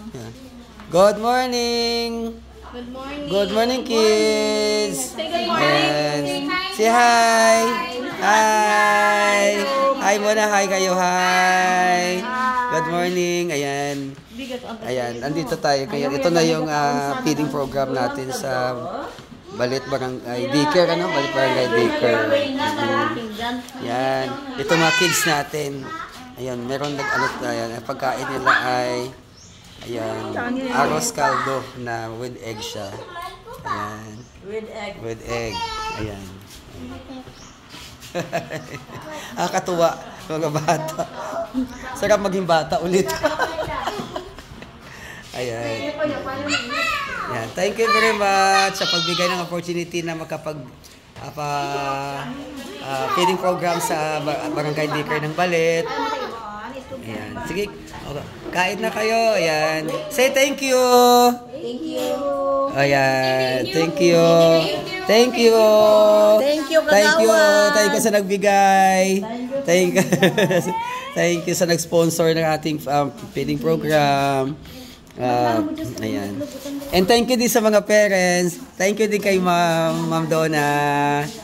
Yeah. Good morning! Good morning! Good morning, kids! Say good morning! Say hi! Hi! Hi muna, hi kayo, hi! Good morning! Ayan. Ayan, andito tayo ngayon. Ito na yung feeding program natin sa Balit Barangay Daycare, ano? Balit Barangay Daycare. Yan. Ito mga kids natin. Ayan, meron ayan, pagkain nila ay ayan, arroz caldo na with egg siya. Ayan. With egg. Ayan. Katuwa mga bata. Sarap maging bata ulit. Ayan. Ayan. Thank you very much sa pagbigay ng opportunity na makapag feeding program sa Barangay Daycare ng Balit. Ayan. Sige. Okay. Kain na kayo. Ayan. Say thank you. Thank you. Ayan. Thank you. Thank you. Thank you, Thank you. Thank you sa nagbigay. Thank you. Thank you sa nag-sponsor ng ating feeding program. Ayan. And thank you din sa mga parents. Thank you din kay Ma'am Donna.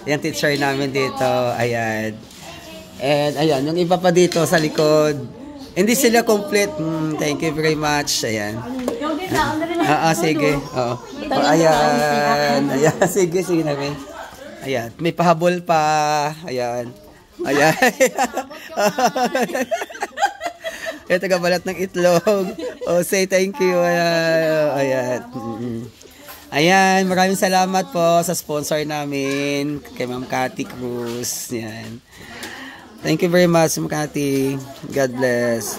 Yung teacher namin dito. Ayan. And ayan, yung iba pa dito sa likod. Hindi sila complete. Thank you very much. Ayan. Sige. Oo. Ayan. Ayan. Sige namin. Ayan. May pahabol pa. Ayan. Ayan. Ito kabalat ng itlog. Say thank you. Ayan. Ayan. Maraming salamat po sa sponsor namin. Kay Ma'am Cathy Cruz. Ayan. Thank you very much, Ma'am Cathy. God bless.